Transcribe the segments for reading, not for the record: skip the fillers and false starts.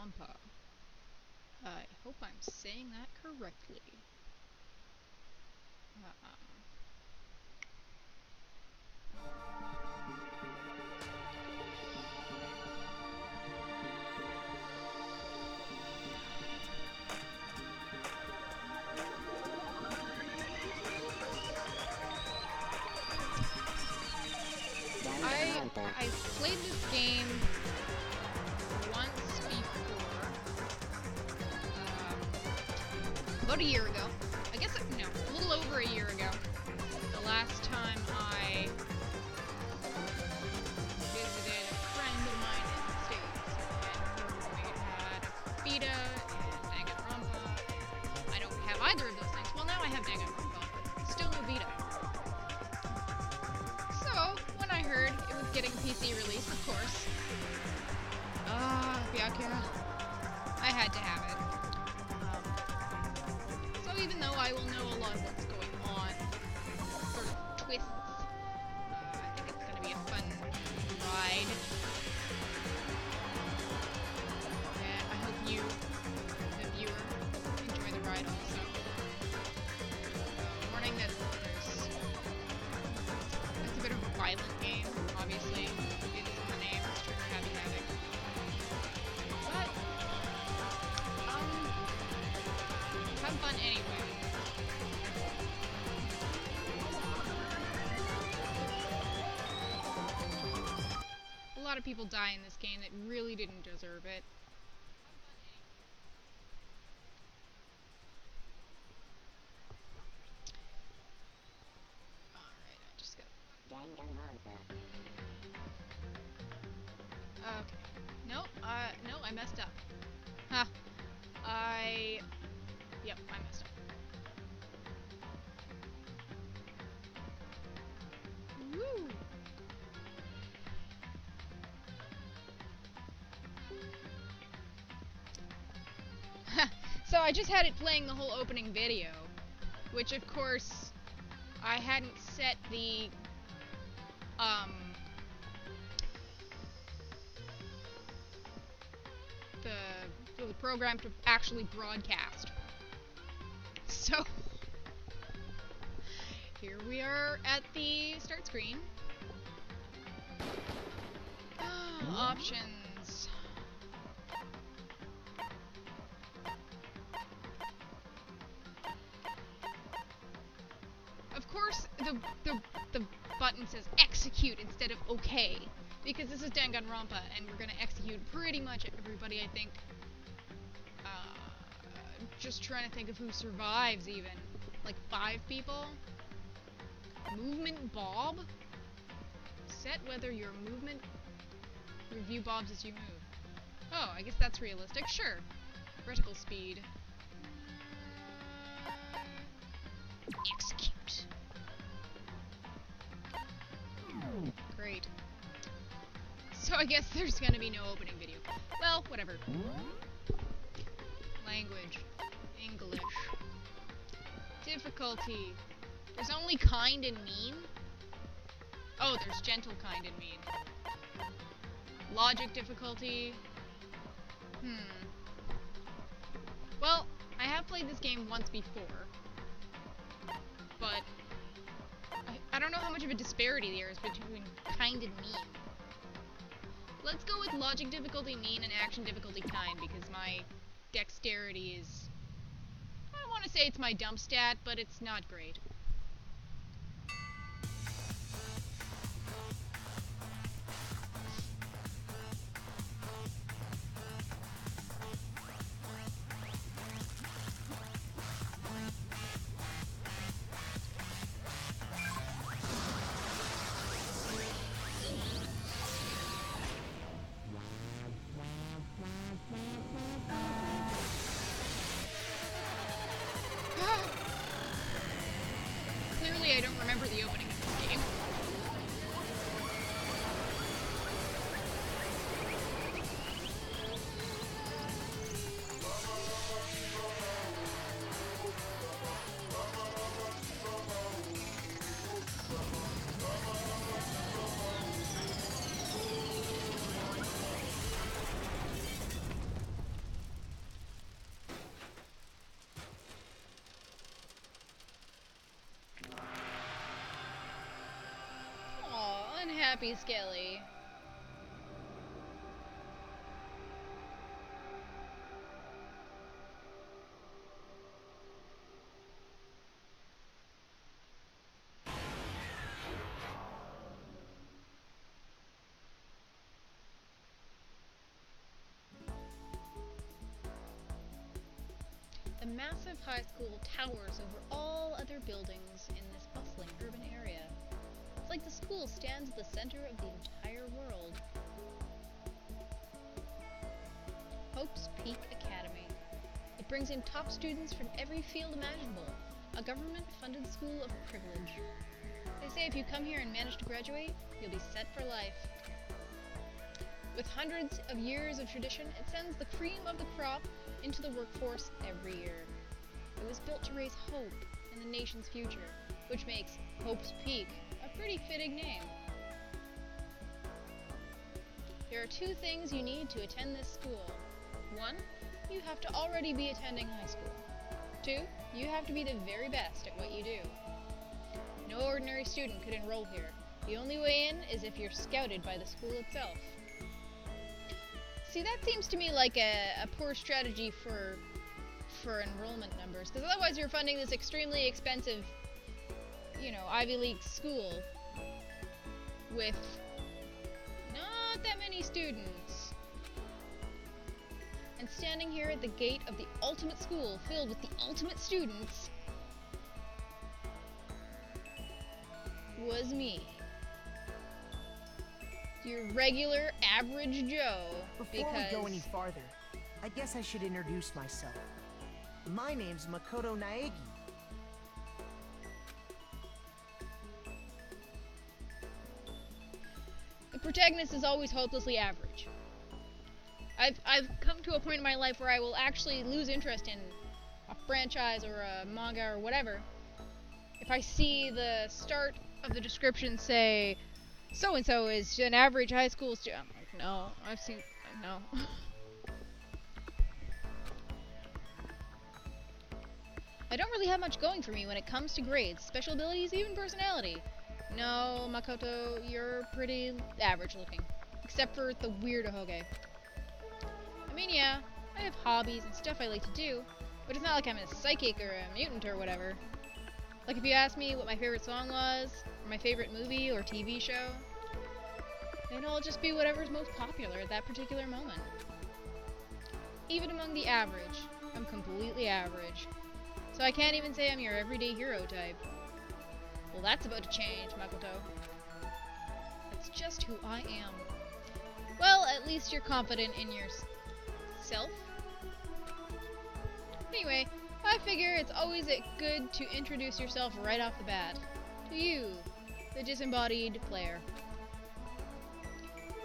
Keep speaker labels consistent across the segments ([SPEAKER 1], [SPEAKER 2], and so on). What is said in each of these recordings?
[SPEAKER 1] Ronpa. I hope I'm saying that correctly. I've played this game once before, about a year ago. I guess, no, a little over a year ago. The last time I visited a friend of mine in the States, and we had a Vita and Danganronpa. I don't have either of those things. Well, now I have Danganronpa, but still no Vita. So, when I heard it was getting a PC release, of course, I had to have it. So even though I will know a lot of what's going on, sort of twists, I think it's going to be a fun ride. And I hope you, the viewer, enjoy the ride also. Warning that it's a bit of a violent game, obviously. It's in the name, it's trigger heavy havoc. But, have fun anyway. A lot of people die in this game that really didn't deserve it. Alright, I just got... Okay. Nope, no, I messed up. Huh. Yep, I messed up. Woo! So I just had it playing the whole opening video, which of course I hadn't set the the program to actually broadcast. So here we are at the start screen. Options. Of course, the button says execute instead of OK, because this is Danganronpa, and we're gonna execute pretty much everybody, I think. Just trying to think of who survives, even. Like 5 people? Movement Bob? Set whether your movement review bobs as you move. Oh, I guess that's realistic. Sure. Vertical speed. Execute. Great. So I guess there's gonna be no opening video. Well, whatever. Language. English. Difficulty. There's only kind and mean? Oh, there's gentle, kind, and mean. Logic difficulty. Well, I have played this game once before, but I don't know how much of a disparity there is between kind and mean. Let's go with logic difficulty mean and action difficulty kind, because my dexterity is... I don't want to say it's my dump stat, but it's not great. Happy Skelly. The massive high school towers over all other buildings in this bustling urban area. It's like the school stands at the center of the entire world. Hope's Peak Academy. It brings in top students from every field imaginable. A government-funded school of privilege. They say if you come here and manage to graduate, you'll be set for life. With hundreds of years of tradition, it sends the cream of the crop into the workforce every year. It was built to raise hope in the nation's future, which makes Hope's Peak a pretty fitting name. There are 2 things you need to attend this school. 1, you have to already be attending high school. 2, you have to be the very best at what you do. No ordinary student could enroll here. The only way in is if you're scouted by the school itself. See, that seems to me like a poor strategy for enrollment numbers, because otherwise you're funding this extremely expensive, you know, Ivy League school with not that many students. And standing here at the gate of the ultimate school filled with the ultimate students was me. Your regular, average Joe.
[SPEAKER 2] Before we go any farther, I guess I should introduce myself. My name's Makoto Naegi.
[SPEAKER 1] The protagonist is always hopelessly average. I've come to a point in my life where I will actually lose interest in a franchise or a manga or whatever if I see the start of the description say, so-and-so is an average high school student. I'm like, no, no. I don't really have much going for me when it comes to grades, special abilities, even personality. No, Makoto, you're pretty average looking. Except for the weird Ahoge. I mean, yeah, I have hobbies and stuff I like to do, but it's not like I'm a psychic or a mutant or whatever. Like if you asked me what my favorite song was, or my favorite movie or TV show, then it'll just be whatever's most popular at that particular moment. Even among the average, I'm completely average. So I can't even say I'm your everyday hero type. Well, that's about to change, Makoto. That's just who I am. Well, at least you're confident in yourself. Anyway, I figure it's always good to introduce yourself right off the bat. To you, the disembodied player.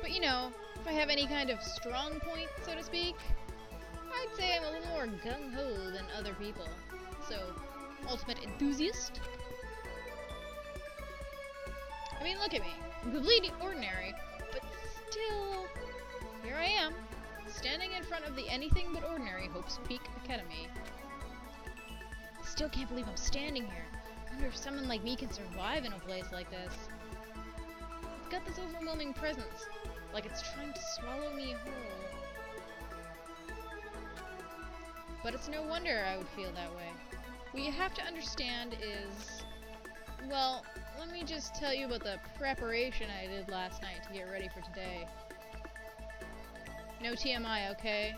[SPEAKER 1] But you know, if I have any kind of strong point, so to speak, I'd say I'm a little more gung-ho than other people. So, ultimate enthusiast? I mean, look at me. I'm completely ordinary, but still, here I am, standing in front of the anything but ordinary Hope's Peak Academy. I still can't believe I'm standing here. I wonder if someone like me can survive in a place like this. It's got this overwhelming presence, like it's trying to swallow me whole. But it's no wonder I would feel that way. What you have to understand is, well, let me just tell you about the preparation I did last night to get ready for today. No TMI, okay?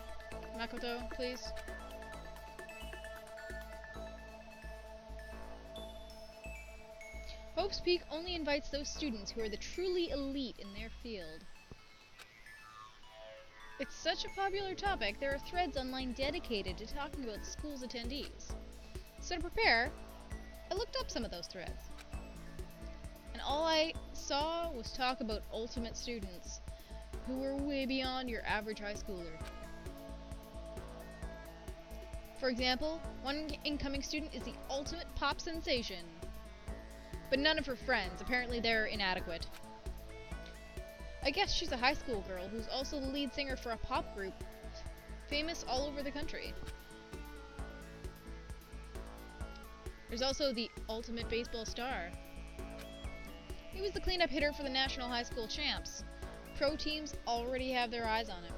[SPEAKER 1] Makoto, please? Hope's Peak only invites those students who are the truly elite in their field. It's such a popular topic, there are threads online dedicated to talking about the school's attendees. So to prepare, I looked up some of those threads. And all I saw was talk about ultimate students, who were way beyond your average high schooler. For example, one incoming student is the ultimate pop sensation. But none of her friends, apparently they're inadequate. I guess she's a high school girl who's also the lead singer for a pop group, famous all over the country. There's also the ultimate baseball star. He was the cleanup hitter for the National High School Champs. Pro teams already have their eyes on him.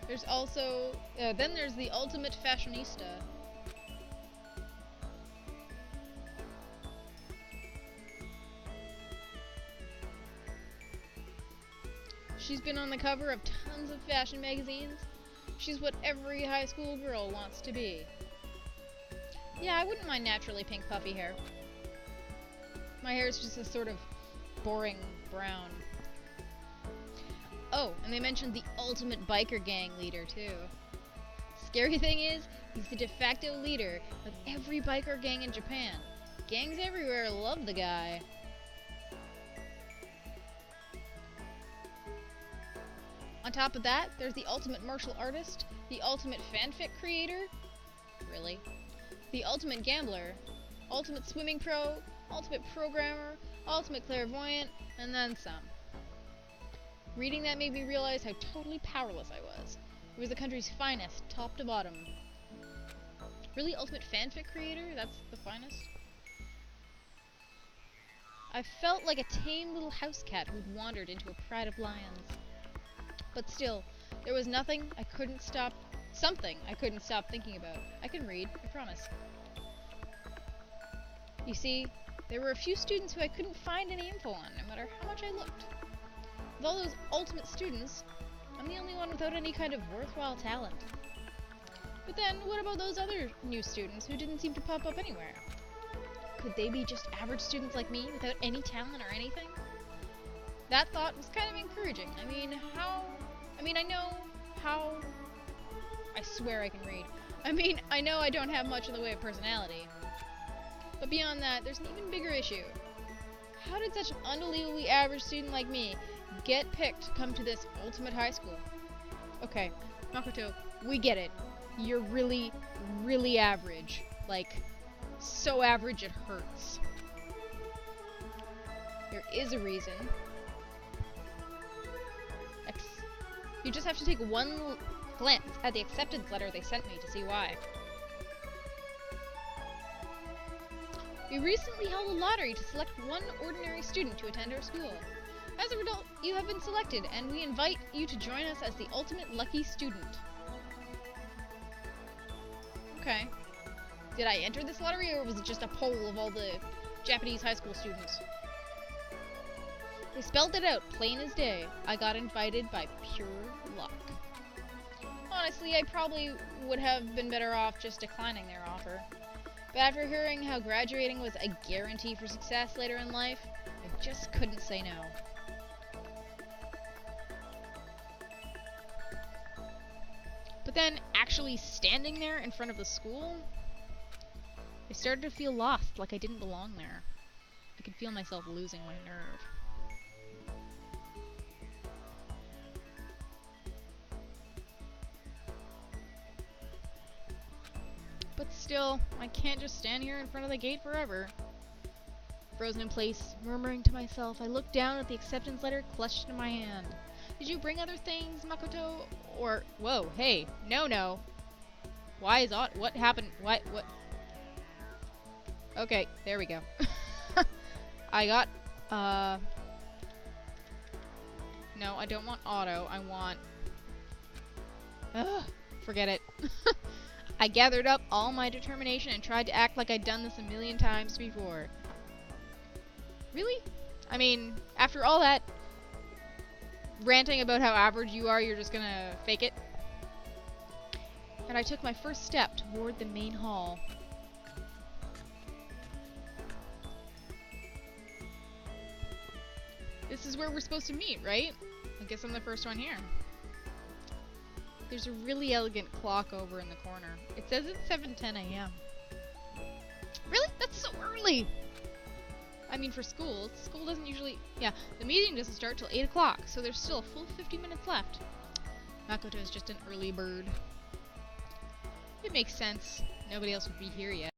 [SPEAKER 1] There's also... then there's the ultimate fashionista. She's been on the cover of tons of fashion magazines. She's what every high school girl wants to be. Yeah, I wouldn't mind naturally pink puffy hair. My hair is just a sort of boring brown. Oh, and they mentioned the ultimate biker gang leader, too. Scary thing is, he's the de facto leader of every biker gang in Japan. Gangs everywhere love the guy. On top of that, there's the ultimate martial artist, the ultimate fanfic creator, really, the ultimate gambler, ultimate swimming pro, ultimate programmer, ultimate clairvoyant, and then some. Reading that made me realize how totally powerless I was. It was the country's finest, top to bottom. Really, ultimate fanfic creator? That's the finest? I felt like a tame little house cat who'd wandered into a pride of lions. But still, there was something I couldn't stop thinking about. I can read, I promise. You see, there were a few students who I couldn't find any info on, no matter how much I looked. With all those ultimate students, I'm the only one without any kind of worthwhile talent. But then, what about those other new students who didn't seem to pop up anywhere? Could they be just average students like me, without any talent or anything? That thought was kind of encouraging. I swear I can read. I know I don't have much in the way of personality. But beyond that, there's an even bigger issue. How did such an unbelievably average student like me get picked to come to this ultimate high school? Okay, Makoto, we get it. You're really, really average. Like, so average it hurts. There is a reason. You just have to take one glance at the acceptance letter they sent me to see why. We recently held a lottery to select one ordinary student to attend our school. As a result, you have been selected, and we invite you to join us as the ultimate lucky student. Okay. Did I enter this lottery, or was it just a poll of all the Japanese high school students? They spelled it out, plain as day. I got invited by pure luck. Honestly, I probably would have been better off just declining their offer. But after hearing how graduating was a guarantee for success later in life, I just couldn't say no. But then, actually standing there in front of the school, I started to feel lost, like I didn't belong there. I could feel myself losing my nerve. But still, I can't just stand here in front of the gate forever. Frozen in place, murmuring to myself, I looked down at the acceptance letter clutched in my hand. Did you bring other things, Makoto? Or, whoa, hey, no. Why is what happened? What? Okay, there we go. I got, no, I don't want auto, I want, forget it. I gathered up all my determination and tried to act like I'd done this a million times before. Really? I mean, after all that ranting about how average you are, you're just gonna fake it? And I took my first step toward the main hall. This is where we're supposed to meet, right? I guess I'm the first one here. There's a really elegant clock over in the corner. It says it's 7:10 a.m. Really? That's so early! I mean, for school doesn't usually... Yeah, the meeting doesn't start till 8 o'clock, so there's still a full 50 minutes left. Makoto is just an early bird. It makes sense. Nobody else would be here yet.